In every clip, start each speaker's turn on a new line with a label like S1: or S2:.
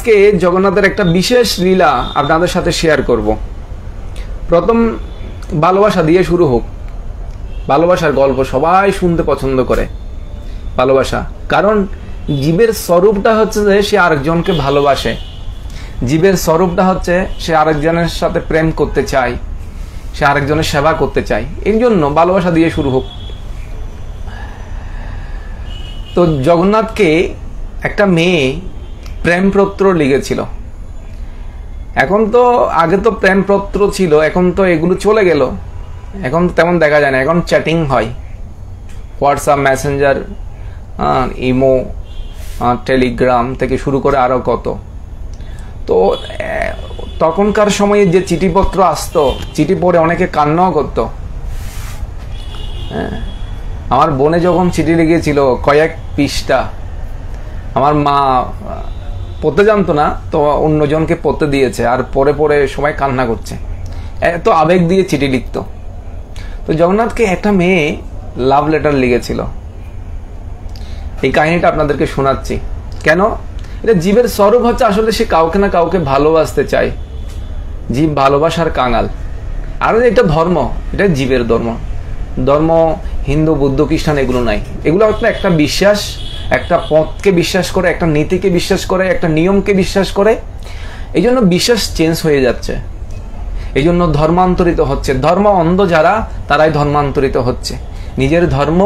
S1: আজকে জগন্নাথের একটা বিশেষ লীলা আপনাদের সাথে শেয়ার করব। প্রথম ভালোবাসা দিয়ে শুরু হোক। ভালোবাসার গল্প সবাই শুনতে পছন্দ করে। ভালোবাসা, কারণ জীবের স্বরূপটা হচ্ছে যে সে আরেকজনকে ভালোবাসে। জীবের স্বরূপটা হচ্ছে সে আরেকজনের সাথে প্রেম করতে চায়, সে আরেকজনের সেবা করতে চায়। এই জন্য ভালোবাসা দিয়ে শুরু হোক। তো জগন্নাথকে একটা মেয়ে প্রেমপত্র লিখেছিল। এখন তো আগে তো প্রেমপত্র ছিল, এখন তো এগুলো চলে গেল, এখন তেমন দেখা যায় না। এখন চ্যাটিং হয়, হোয়াটসঅ্যাপ, মেসেঞ্জার, ইমো, টেলিগ্রাম থেকে শুরু করে আরও কত। তো তখনকার সময়ে যে চিঠিপত্র আসতো, চিঠি পড়ে অনেকে কান্নাও করতো। আমার বোনে যখন চিঠি লিখেছিল কয়েক পৃষ্ঠা, আমার মা পড়তে জানতো না, তো অন্যজনকে পড়তে দিয়েছে, আর পরে পরে সবাই কান্না করছে, এত আবেগ দিয়ে চিঠি লিখতো। তো জগন্নাথকে একটা মেয়ে লাভ লেটার লিখেছিল। এই কাহিনীটা আপনাদেরকে শোনাচ্ছি। কেন? এটা জীবের স্বরূপ হচ্ছে, আসলে সে কাউকে না কাউকে ভালোবাসতে চায়। জীব ভালোবাসার কাঙাল। আর এটা ধর্ম, এটা জীবের ধর্ম। ধর্ম হিন্দু, বুদ্ধ, খ্রিস্টান এগুলো নাই। এগুলো একটা বিশ্বাস, একটা পথকে বিশ্বাস করে, একটা নীতিকে বিশ্বাস করে, একটা নিয়মকে বিশ্বাস করে। এই জন্য বিশ্বাস চেঞ্জ হয়ে যাচ্ছে, এই জন্য ধর্মান্তরিত হচ্ছে। ধর্ম অন্ধ যারা, তারাই ধর্মান্তরিত হচ্ছে। নিজের ধর্ম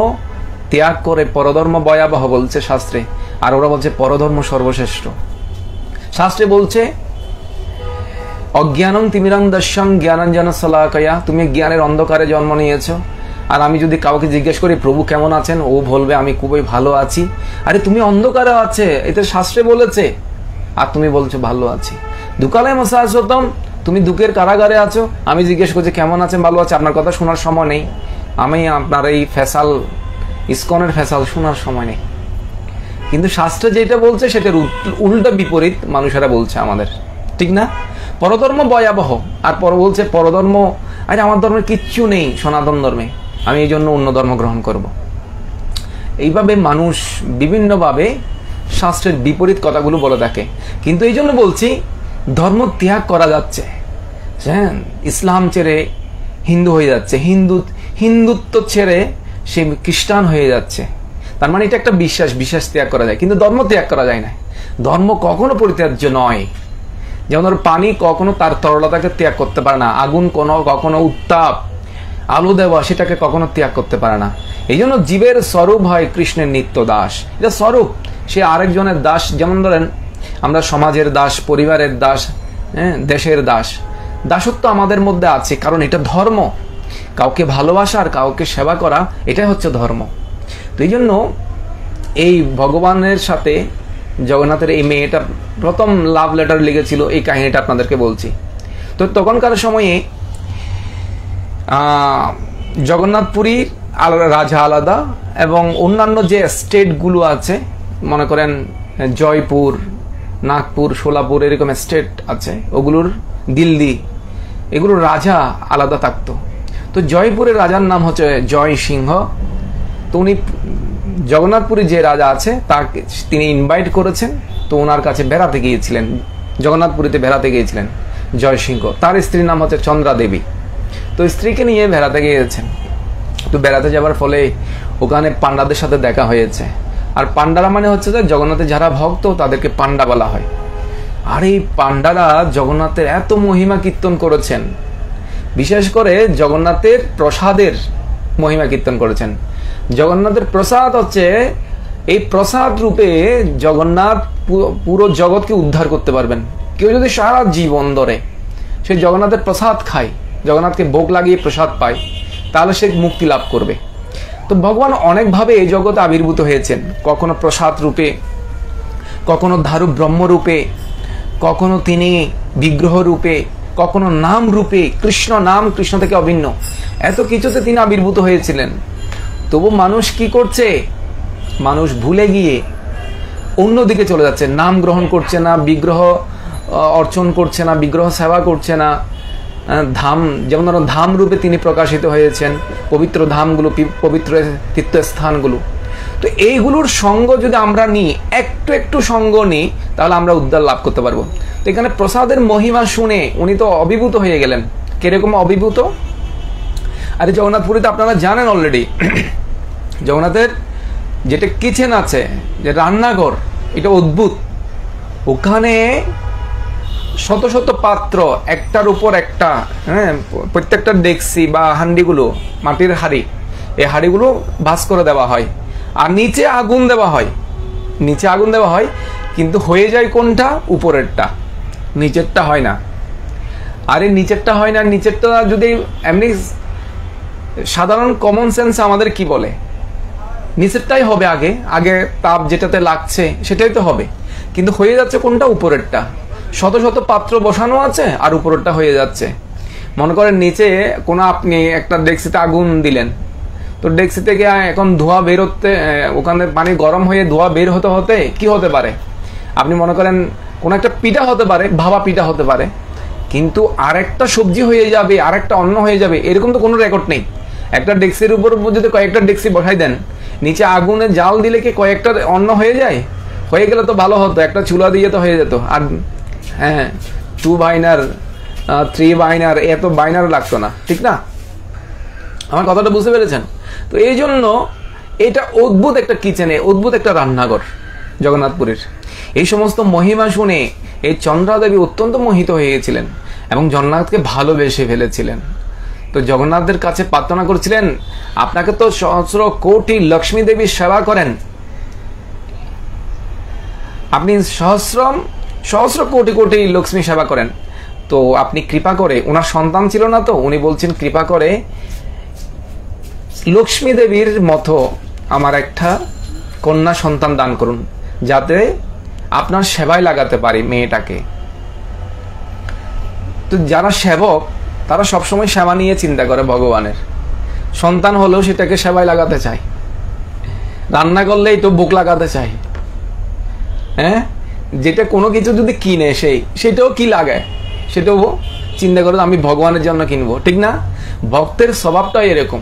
S1: ত্যাগ করে পরধর্ম ভয়াবহ বলছে শাস্ত্রে, আর ওরা বলছে পরধর্ম সর্বশ্রেষ্ঠ। শাস্ত্রে বলছে অজ্ঞানং তিমিরং দর্শং জ্ঞানাঞ্জন শলাকয়া, তুমি জ্ঞানের অন্ধকারে জন্ম নিয়েছো। আর আমি যদি কাউকে জিজ্ঞেস করি প্রভু কেমন আছেন, ও বলবে আমি খুবই ভালো আছি। আরে তুমি অন্ধকারে আছে, এটা শাস্ত্রে বলেছে, আর তুমি বলছো ভালো আছি। দুকালে মশাহতম, তুমি দুঃখের কারাগারে আছো, আমি জিজ্ঞেস করছি কেমন আছেন, ভালো আছে, আপনার কথা শোনার সময় নেই। আমি আপনার এই ফেসাল, ইসকনের ফেসাল শোনার সময় নেই। কিন্তু শাস্ত্রে যেটা বলছে সেটার উল্টা বিপরীত মানুষেরা বলছে আমাদের, ঠিক না? পরধর্ম ভয়াবহ, আর পর বলছে পরধর্ম, আরে আমার ধর্মের কিচ্ছু নেই সনাতন ধর্মে, আমি এই জন্য অন্য ধর্ম গ্রহণ করব। এইভাবে মানুষ বিভিন্নভাবে শাস্ত্রের বিপরীত কথাগুলো বলে থাকে। কিন্তু এই জন্য বলছি ধর্ম ত্যাগ করা যাচ্ছে। হ্যাঁ, ইসলাম ছেড়ে হিন্দু হয়ে যাচ্ছে, হিন্দুত্ব ছেড়ে সে খ্রিস্টান হয়ে যাচ্ছে। তার মানে এটা একটা বিশ্বাস ত্যাগ করা যায়, কিন্তু ধর্ম ত্যাগ করা যায় না। ধর্ম কখনো পরিত্যাজ্য নয়। যেমন ধর পানি কখনো তার তরলতাকে ত্যাগ করতে পারে না, আগুন কখনো উত্তাপ, আলো দেওয়া, সেটাকে কখনো ত্যাগ করতে পারে না। এই জন্য জীবের স্বরূপ হয় কৃষ্ণের নিত্য দাস। এটা স্বরূপ, সে আরেকজনের দাস। যেমন ধরেন আমরা সমাজের দাস, পরিবারের দাস, দেশের দাস। দাসত্ব আমাদের মধ্যে আছে, কারণ এটা ধর্ম। কাউকে ভালোবাসা আর কাউকে সেবা করা, এটাই হচ্ছে ধর্ম। তো এই জন্য এই ভগবানের সাথে জগন্নাথের এই মেয়েটা প্রথম লাভ লেটার লিখেছিল, এই কাহিনীটা আপনাদেরকে বলছি। তো তখনকার সময়ে জগন্নাথপুরীর রাজা আলাদা, এবং অন্যান্য যে স্টেটগুলো আছে, মনে করেন জয়পুর, নাগপুর, সোলাপুর, এরকম স্টেট আছে, ওগুলোর দিল্লি, এগুলোর রাজা আলাদা থাকতো। তো জয়পুরের রাজার নাম হচ্ছে জয় সিংহ। তো উনি জগন্নাথপুরী যে রাজা আছে তাকে তিনি ইনভাইট করেছেন, তো ওনার কাছে বেড়াতে গিয়েছিলেন, জগন্নাথপুরীতে বেড়াতে গিয়েছিলেন জয় সিংহ। তার স্ত্রীর নাম হচ্ছে চন্দ্রা দেবী। তো স্ত্রীকে নিয়ে বেড়াতে গিয়েছেন। তো বেড়াতে যাবার ফলে ওখানে পান্ডাদের সাথে দেখা হয়েছে। আর পান্ডারা মানে হচ্ছে যে জগন্নাথের যারা ভক্ত, তাদেরকে পান্ডা বলা হয়। আর এই পান্ডারা জগন্নাথের এত মহিমা কীর্তন করেছেন, বিশেষ করে জগন্নাথের প্রসাদের মহিমা কীর্তন করেছেন। জগন্নাথের প্রসাদ হচ্ছে, এই প্রসাদ রূপে জগন্নাথ পুরো জগৎকে উদ্ধার করতে পারবেন। কেউ যদি সারা জীবন ধরে সে জগন্নাথের প্রসাদ খায়, জগন্নাথকে ভোগ লাগিয়ে প্রসাদ পায়, তাহলে সে মুক্তি লাভ করবে। তো ভগবান অনেকভাবে এই জগতে আবির্ভূত হয়েছেন, কখনো প্রসাদ রূপে, কখনো ধারু ব্রহ্ম রূপে, কখনো তিনি বিগ্রহ রূপে, কখনো নাম রূপে, কৃষ্ণ নাম, কৃষ্ণ থেকে অভিন্ন, এত কিছুতে তিনি আবির্ভূত হয়েছিলেন। তবু মানুষ কি করছে? মানুষ ভুলে গিয়ে অন্যদিকে চলে যাচ্ছে, নাম গ্রহণ করছে না, বিগ্রহ অর্চন করছে না, বিগ্রহ সেবা করছে না। ধাম, যেমন ধরো ধাম রূপে তিনি প্রকাশিত হয়েছেন, পবিত্র ধামগুলো, পবিত্র তীর্থস্থানগুলো। তো এইগুলোর সঙ্গ যদি আমরা নিই, একটু একটু সঙ্গ নিই, তাহলে আমরা উদ্ধার লাভ করতে পারবো। তো এখানে প্রসাদের মহিমা শুনে উনি তো অভিভূত হয়ে গেলেন। কিরকম অভিভূত? আরে জগন্নাথপুরীতে আপনারা জানেন অলরেডি, জগন্নাথের যেটা কিচেন আছে, যে রান্নাঘর, এটা অদ্ভুত। ওখানে শত শত পাত্র, একটার উপর একটা, হ্যাঁ, প্রত্যেকটা ডেকসি বা হাঁড়িগুলো, মাটির হাঁড়ি, এই হাঁড়িগুলো ভাঁজ করে দেওয়া হয়, আর নিচে আগুন দেওয়া হয়। নিচে আগুন দেওয়া হয়, কিন্তু হয়ে যায় কোনটা? উপরেরটা, নিচেরটা হয় না। আরে নিচেরটা হয় না, নিচেরটা যদি এমনি সাধারণ কমন সেন্স আমাদের কি বলে, নিচেরটাই হবে আগে, আগে তাপ যেটাতে লাগছে সেটাই তো হবে, কিন্তু হয়ে যাচ্ছে কোনটা? উপরেরটা। শত শত পাত্র বসানো আছে আর উপরেরটা হয়ে যাচ্ছে। মনে করেন নিচে কোনো আপনি একটা ডেক্সিতে আগুন দিলেন, তো ডেক্সি থেকে এখন ধোঁয়া বেরোতে, ওখানে পানি গরম হয়ে ধোঁয়া বের হতে হতে কি হতে পারে? আপনি মনে করেন কোনো একটা পিঠা হতে পারে, ভাবা পিঠা হতে পারে, কিন্তু আরেকটা সবজি হয়ে যাবে, আরেকটা অন্ন হয়ে যাবে, এরকম তো কোনো রেকর্ড নেই। একটা ডেক্সির উপর যদি কয়েকটা ডেক্সি বসাই দেন, নিচে আগুনে জাল দিলে কি কয়েকটা অন্ন হয়ে যায়? হয়ে গেলে তো ভালো হতো, একটা চুলা দিয়ে তো হয়ে যেত। আর হ্যাঁ, 2 বাইনার 3 বাইনার, এত বাইনার লাগতো না, ঠিক না? আমার কথাটা বুঝতে পেরেছেন? তো এই জন্য এটা অদ্ভুত একটা কিচেনে, অদ্ভুত একটা রান্নাঘর জগন্নাথপুরীর। এই সমস্ত মহিমা শুনে এই চন্দ্রাদেবী অত্যন্ত মোহিত হয়ে গেছিলেন এবং জগন্নাথকে ভালোবেসে ফেলেছিলেন। তো জগন্নাথের কাছে প্রার্থনা করছিলেন, আপনাকে তো সহস্র কোটি লক্ষ্মী দেবীর সেবা করেন, আপনি সহস্র কোটি কোটি লক্ষ্মী সেবা করেন, তো আপনি কৃপা করে, ওনার সন্তান ছিল না, তো উনি বলছেন কৃপা করে লক্ষ্মী দেবীর মতো আমার একটা কন্যা সন্তান দান করুন, যাতে আপনার সেবায় লাগাতে পারি মেয়েটাকে। তো যারা সেবক তারা সবসময় সেবা নিয়ে চিন্তা করে ভগবানের। সন্তান হলেও সেটাকে সেবায় লাগাতে চায়, রান্না করলেই তো বুক লাগাতে চায়, হ্যাঁ, যেটা কোনো কিছু যদি কিনে সেটাও কি লাগায়, সেটাও চিন্তা করে আমি ভগবানের জন্য কিনবো, ঠিক না? ভক্তের স্বভাবটাই এরকম।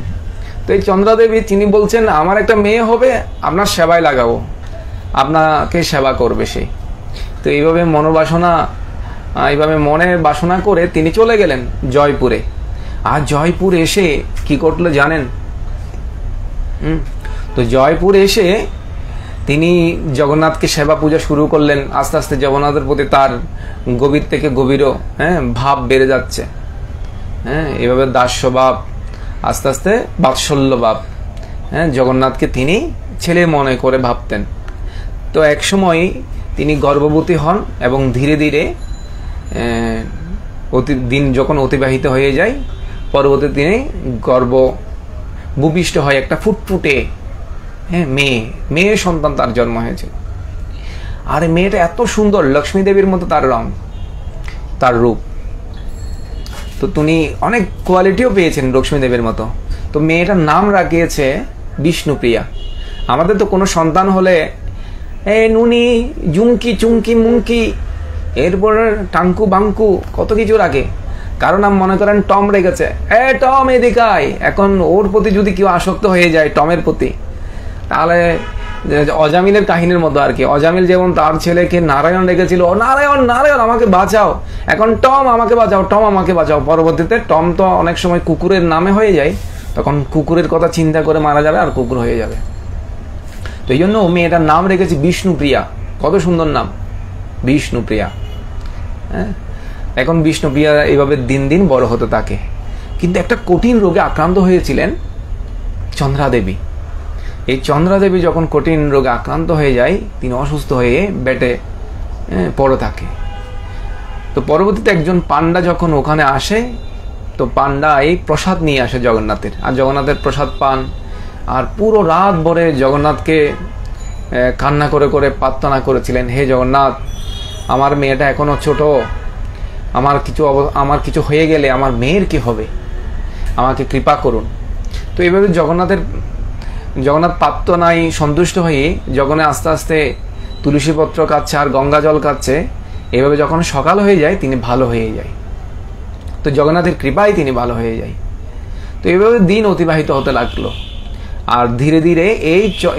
S1: তো এই চন্দ্রাদেবী তিনি বলছেন, আমার একটা মেয়ে হবে, আপনার সেবায় লাগাবো, আপনাকে সেবা করবে সে। তো এইভাবে এইভাবে মনে বাসনা করে তিনি চলে গেলেন জয়পুরে। আর জয়পুর এসে কি করলো জানেন? তো জয়পুর এসে তিনি জগন্নাথকে সেবা পূজা শুরু করলেন। আস্তে আস্তে জগন্নাথের প্রতি তার গভীর থেকে গভীরও ভাব বেড়ে যাচ্ছে। এভাবে দাস্য ভাব, আস্তে আস্তে বাৎসল্য ভাব, জগন্নাথকে তিনি ছেলে মনে করে ভাবতেন। তো এক সময় তিনি গর্ভবতী হন এবং ধীরে ধীরে দিন যখন অতিবাহিত হয়ে যায়, পরবর্তী দিনে ভূপিষ্ঠ হয় একটা ফুটফুটে মেয়ে সন্তান তার জন্ম হয়েছিল। আর মেয়েটা এত সুন্দর, লক্ষ্মী দেবীর মতো তার রং, তার রূপ। তো তিনি অনেক কোয়ালিটিও পেয়েছেন লক্ষ্মী দেবীর মতো। তো মেয়েটার নাম রাখিয়েছে বিষ্ণুপ্রিয়া। আমাদের তো কোনো সন্তান হলে নুনি, জুমকি, চুমকি, মুমকি, এরপর টাঙ্কু বাঙ্কু কত কিছু রাখে। কারো নাম মনে করেন টম রেখেছে, টম এদিকে আয়। এখন ওর প্রতি যদি কেউ আসক্ত হয়ে যায় টমের প্রতি, তাহলে অজামিলের কাহিনীর মতো আর কি। অজামিল যেমন তার ছেলেকে নারায়ণ রেখেছিল, নারায়ণ নারায়ণ আমাকে বাঁচাও, এখন টম আমাকে বাঁচাও, টম আমাকে বাঁচাও। পরবর্তীতে টম তো অনেক সময় কুকুরের নামে হয়ে যায়, তখন কুকুরের কথা চিন্তা করে মারা যাবে আর কুকুর হয়ে যাবে। তো এই জন্য মেয়েটার নাম রেখেছি বিষ্ণুপ্রিয়া। কত সুন্দর নাম, বিষ্ণুপ্রিয়া। এখন বিষ্ণুপ্রিয়া এইভাবে দিন দিন বড় হতে থাকে। কিন্তু একটা কঠিন রোগে আক্রান্ত হয়েছিলেন চন্দ্রাদেবী। এই চন্দ্রাদেবী যখন কঠিন রোগে আক্রান্ত হয়ে যায়, তিনি অসুস্থ হয়ে বেডে পড়ে থাকে। তো পরবর্তীতে একজন পান্ডা যখন ওখানে আসে, তো পান্ডা এই প্রসাদ নিয়ে আসে জগন্নাথের, আর জগন্নাথের প্রসাদ পান। আর পুরো রাত ভরে জগন্নাথকে কান্না করে করে প্রার্থনা করেছিলেন, হে জগন্নাথ, আমার মেয়েটা এখনো ছোট, আমার কিছু হয়ে গেলে আমার মেয়ের কি হবে, আমাকে কৃপা করুন। তো এইভাবে জগন্নাথ প্রার্থনায় সন্তুষ্ট হয়ে জগনে আস্তে আস্তে তুলসীপত্র খাচ্ছে আর গঙ্গা জল খাচ্ছে। এভাবে যখন সকাল হয়ে যায় তিনি ভালো হয়ে যায়। তো জগন্নাথের কৃপায় তিনি ভালো হয়ে যায়। তো এইভাবে দিন অতিবাহিত হতে লাগলো। আর ধীরে ধীরে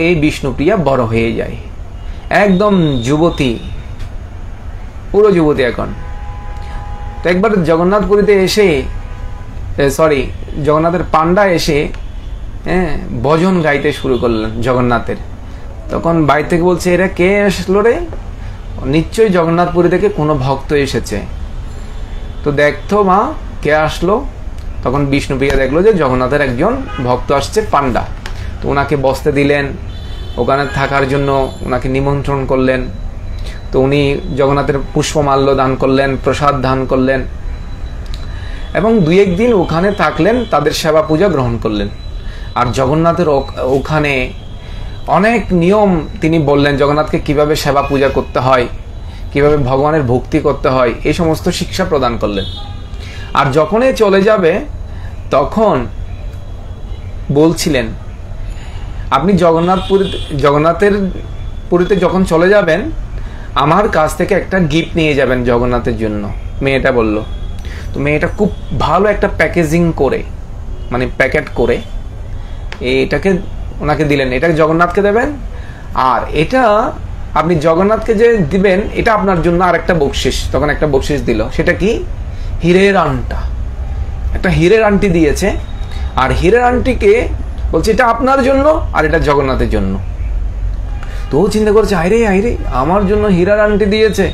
S1: এই বিষ্ণুপ্রিয়া বড় হয়ে যায়, একদম যুবতী, পুরো যুবতী এখন। তো একবার জগন্নাথপুরীতে এসে জগন্নাথের পান্ডা এসে ভজন গাইতে শুরু করলেন জগন্নাথের। তখন বাড়ি থেকে বলছে, এরা কে আসলো রে? নিশ্চয়ই জগন্নাথপুরী থেকে কোনো ভক্ত এসেছে, তো দেখতো মা কে আসলো। তখন বিষ্ণুপ্রিয়া দেখলো যে জগন্নাথের একজন ভক্ত আসছে, পান্ডা। তো ওনাকে বসতে দিলেন, ওখানে থাকার জন্য ওনাকে নিমন্ত্রণ করলেন। তো উনি জগন্নাথের পুষ্পমাল্য দান করলেন, প্রসাদ দান করলেন, এবং 2-1 দিন ওখানে থাকলেন, তাদের সেবা পূজা গ্রহণ করলেন। আর জগন্নাথের ওখানে অনেক নিয়ম তিনি বললেন, জগন্নাথকে কিভাবে সেবা পূজা করতে হয়, কিভাবে ভগবানের ভক্তি করতে হয়, এই সমস্ত শিক্ষা প্রদান করলেন। আর যখনই চলে যাবে তখন বলছিলেন, আপনি জগন্নাথের পুরীতে যখন চলে যাবেন, আমার কাছ থেকে একটা গিফট নিয়ে যাবেন জগন্নাথের জন্য। মেয়েটা বলল। তো মেয়েটা খুব ভালো একটা প্যাকেজিং করে, মানে প্যাকেট করে এটাকে ওনাকে দিলেন, এটা জগন্নাথকে দেবেন, আর এটা আপনি জগন্নাথকে যে দিবেন এটা আপনার জন্য আর একটা বকশিস। তখন একটা বকশিস দিল, সেটা কি? হীরের আংটা। একটা হীরের আংটি দিয়েছে, আর হীরের আংটিকে বলছে এটা আপনার জন্য আর এটা জগন্নাথের জন্য। তো ও চিন্তা করছে, আইরে আমার জন্য হীরার আংটি দিয়েছে,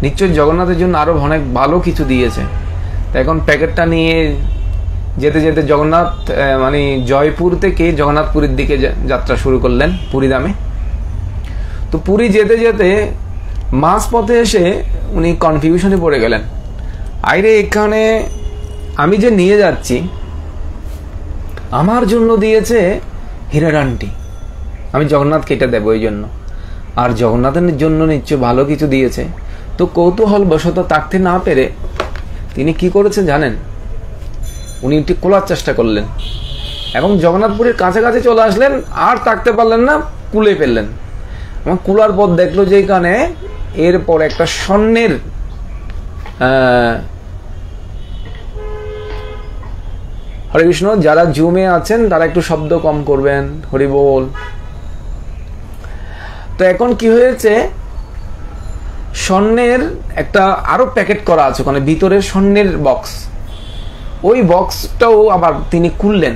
S1: নিশ্চয়ই জগন্নাথের জন্য আরো অনেক ভালো কিছু দিয়েছে। তো এখন প্যাকেটটা নিয়ে যেতে যেতে জগন্নাথ মানে জয়পুর থেকে জগন্নাথপুরীর দিকে যাত্রা শুরু করলেন, পুরীধামে। তো পুরী যেতে যেতে মাঝ পথে এসে উনি কনফিউশনে পড়ে গেলেন, আইরে এখানে আমি যে নিয়ে যাচ্ছি আমার জন্য দিয়েছে হীরার আংটি, আমি জগন্নাথকে এটা দেবো এই জন্য, আর জগন্নাথের জন্য নিশ্চয় ভালো কিছু দিয়েছে। তো কৌতূহল বশত থাকতে না পেরে তিনি কি করেছেন জানেন? উনি একটু খোলার চেষ্টা করলেন এবং জগন্নাথপুরীর কাছাকাছি চলে আসলেন, আর থাকতে পারলেন না, কুলে ফেললেন। এবং কুলার পর দেখলো যে এখানে এরপর একটা স্বর্ণের হরে কৃষ্ণ, যারা জুমে আছেন তারা একটু শব্দ কম করবেন, হরি বল। তো এখন কি হয়েছে, স্বর্ণের একটা আরো প্যাকেট করা আছে ওখানে ভিতরে, স্বর্ণের বক্স। ওই বক্সটাও আবার তিনি খুললেন,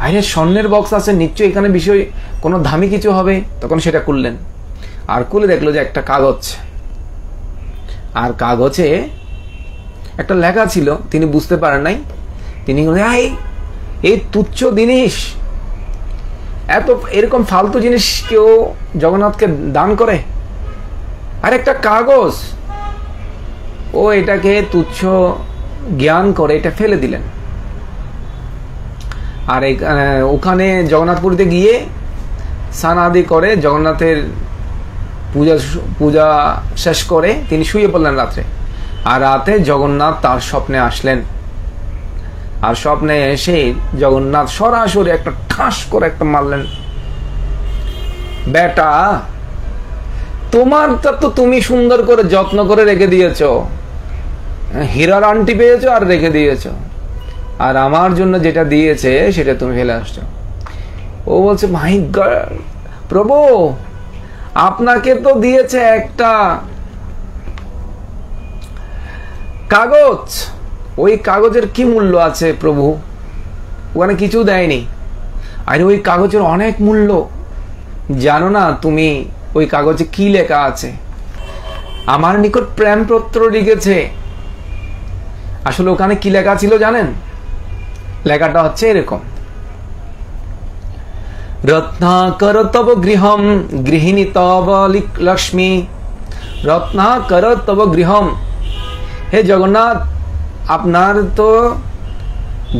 S1: আরে স্বর্ণের বক্স আছে, নিশ্চয়ই এখানে বিষয় কোনো দামি কিছু হবে। তখন সেটা খুললেন, আর খুলে দেখলো যে একটা কাগজ, আর কাগজে একটা লেখা ছিল, তিনি বুঝতে পারেন নাই। তিনি এই তুচ্ছ জিনিস, এরকম ফালতু জিনিস কেউ জগন্নাথকে দান করে? আর একটা কাগজ, ও এটাকে তুচ্ছ জ্ঞান করে এটা ফেলে দিলেন। আর ওখানে জগন্নাথপুরীতে গিয়ে স্নান আদি করে জগন্নাথের পূজা শেষ করে তিনি শুয়ে পড়লেন রাত্রে। আর রাতে জগন্নাথ তার স্বপ্নে আসলেন, আর স্বপ্নে এসে জগন্নাথ সরাসরি একটা ঠাস করে একটা মারলেন, বেটা তোমারটা তো তুমি সুন্দর করে যত্ন করে রেখে দিয়েছ, হীরার আংটি পেয়েছো আর রেখে দিয়েছো, আর আমার জন্য যেটা দিয়েছে সেটা তুমি ফেলে আসছো। ও বলছে, মাই গড প্রভু, আপনাকে তো দিয়েছে একটা কাগজ, ওই কাগজের কি মূল্য আছে প্রভু? ওখানে কিছু দেয়নি। আর ওই কাগজের অনেক মূল্য, জানো না তুমি ওই কাগজে কি লেখা আছে? আমার নিকট প্রেমপত্র লিখেছে। আসলে ওখানে কি লেখা ছিল জানেন? লেখাটা হচ্ছে এরকম, রত্নাকর তব গৃহম গৃহিণী তব লক্ষ্মী, রত্নাকর তব গৃহম। হে জগন্নাথ, আপনার তো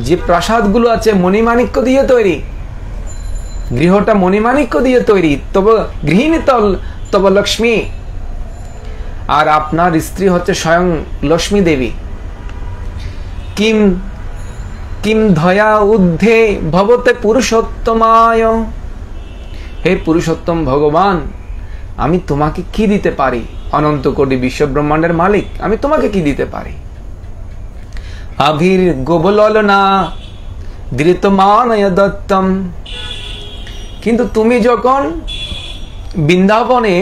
S1: যে প্রাসাদগুলো আছে মণিমাণিক্য দিয়ে তৈরি, গৃহটা মণিমাণিক্য দিয়ে তৈরি, তবে গৃহিণী তব লক্ষ্মী, আর আপনার স্ত্রী হচ্ছে স্বয়ং লক্ষ্মী দেবী। কিম কিম ধয়া ঊর্ধ্বে ভবতে পুরুষোত্তমায়। হে পুরুষোত্তম ভগবান, আমি তোমাকে কি দিতে পারি? অনন্ত কোটি বিশ্ব ব্রহ্মাণ্ডের মালিক, আমি তোমাকে কি দিতে পারি? আভির গোবলনা ধৃতমানয় দত্তম কিন্তু তুমি যখন বৃন্দাবনে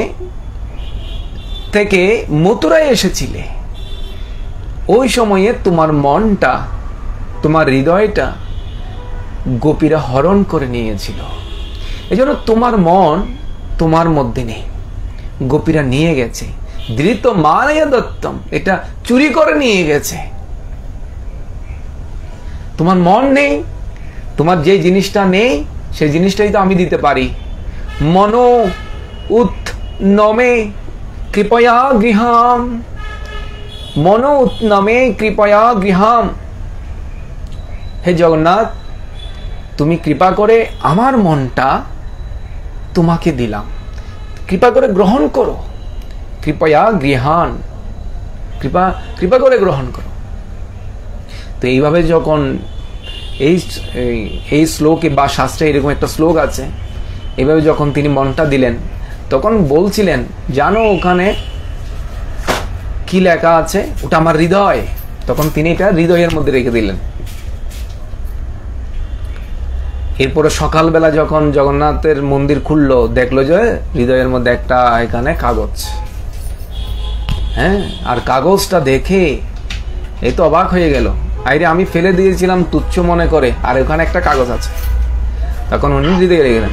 S1: থেকে মথুরায় এসেছিলে, ওই সময়ে তোমার মনটা, তোমার হৃদয়টা গোপীরা হরণ করে নিয়েছিল। এজন্য তোমার মন তোমার মধ্যে নেই, গোপীরা নিয়ে গেছে। ধৃত মানয়া দত্তম, এটা চুরি করে নিয়ে গেছে। তোমার মন নেই, তোমার যে জিনিসটা নেই সেই জিনিসটাই তো আমি দিতে পারি। মনো উৎনমে কৃপয়া গৃহাম, মনো উৎনমে কৃপয়া গৃহাম। হে জগন্নাথ, তুমি কৃপা করে আমার মনটা তোমাকে দিলাম, কৃপা করে গ্রহণ করো। কৃপয়া গৃহান, কৃপা করে গ্রহণ করো। তো এইভাবে যখন এই শ্লোকে বা শাস্ত্রে এরকম একটা শ্লোক আছে, এইভাবে যখন তিনি মনটা দিলেন, তখন বলছিলেন জানো ওখানে কি লেখা আছে, ওটা আমার হৃদয়। তখন তিনি এটা হৃদয়ের মধ্যে রেখে দিলেন। এরপরে সকালবেলা যখন জগন্নাথের মন্দির খুললো, দেখলো যে হৃদয়ের মধ্যে একটা এখানে কাগজ, হ্যাঁ, আর কাগজটা দেখে এই তো অবাক হয়ে গেল। আরে আমি ফেলে দিয়েছিলাম তুচ্ছ মনে করে, আর ওখানে একটা কাগজ আছে। তখন উনি হৃদয়ে রেখে গেলেন।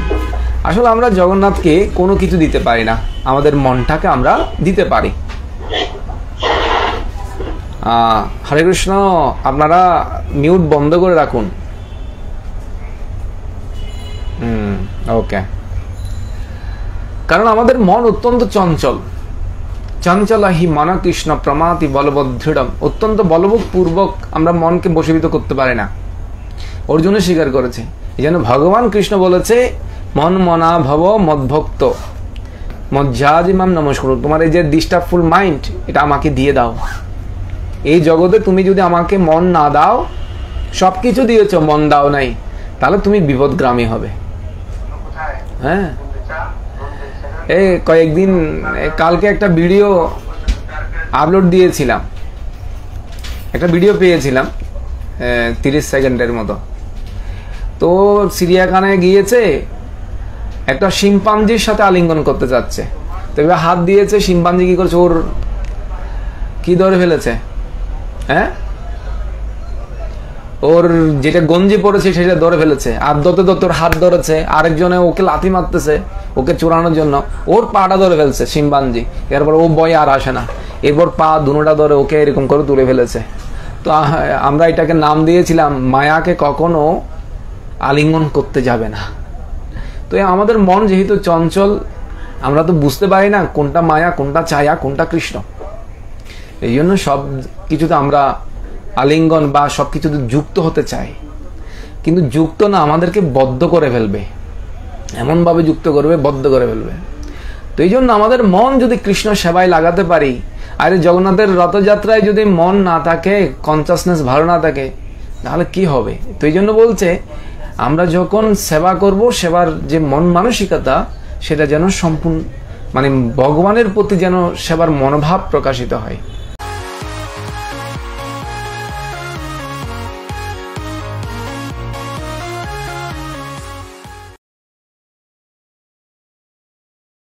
S1: আসলে আমরা জগন্নাথকে কোনো কিছু দিতে পারি না, আমাদের মনটাকে আমরা দিতে পারি। হরে কৃষ্ণ, আপনারা মিউট বন্ধ করে রাখুন। ওকে। কারণ আমাদের মন অত্যন্ত চঞ্চল। চঞ্চলা হি মন কৃষ্ণ প্রমাতি বলবদৃঢ়ম। অত্যন্ত বলবৎপূর্বক আমরা মনকে বশীভূত করতে পারি না। অর্জুন স্বীকার করেছে। এই জন্য ভগবান কৃষ্ণ বলেছে মন মনা ভব মদ্ভক্ত মজ্জাজিমাম নমস্কার। তোমার এই যে ডিস্টার্বফুল মাইন্ড, এটা আমাকে দিয়ে দাও। এই জগতে তুমি যদি আমাকে মন না দাও, সবকিছু দিয়েছ, মন দাও নাই, তাহলে তুমি বিপদগ্রামী হবে। হ্যাঁ, এই কয়েকদিন কালকে একটা ভিডিও আপলোড দিয়েছিলাম, একটা ভিডিও পেয়েছিলাম 30 সেকেন্ডের মতো। তো চিড়িয়াখানায় গিয়েছে, একটা শিম্পাঞ্জির সাথে আলিঙ্গন করতে যাচ্ছে। তো এবার হাত দিয়েছে, শিম্পাঞ্জি কি করছে, ওর কি ধরে ফেলেছে, হ্যাঁ, ওর যেটা গঞ্জি পড়েছে সেটা ধরে ফেলেছে। আর দত্তর হাত ধরেছে, আরেকজনে ওকে লাথি মারতেছে ওকে চোরানোর জন্য, ওর পাটা ধরে ফেলছে শিম্পাঞ্জি। এরপর ও ভয় আর আসে না, এরপর পা দুটোটা ধরে ওকে এরকম করে তুলে ফেলেছে। তো আমরা এটাকে নাম দিয়েছিলাম মায়াকে কখনো আলিঙ্গন করতে যাবে না। তো আমাদের মন যেহেতু চঞ্চল, আমরা তো বুঝতে পারি না কোনটা মায়া, কোনটা ছায়া, কোনটা কৃষ্ণ। এই জন্য সব কিছুতে আমরা আলিঙ্গন বা সব কিছুতে যুক্ত হতে চাই, কিন্তু যুক্ত না, আমাদেরকে বদ্ধ করে ফেলবে, এমনভাবে যুক্ত করবে, বদ্ধ করে ফেলবে। তো এই জন্য আমাদের মন যদি কৃষ্ণ সেবায় লাগাতে পারি, আর জগন্নাথের রথযাত্রায় যদি মন না থাকে, কনসাসনেস ভালো না থাকে, তাহলে কি হবে? তো এই জন্য বলছে আমরা যখন সেবা করব, সেবার যে মন মানসিকতা সেটা যেন সম্পূর্ণ, মানে ভগবানের প্রতি যেন সেবার মনোভাব প্রকাশিত হয়।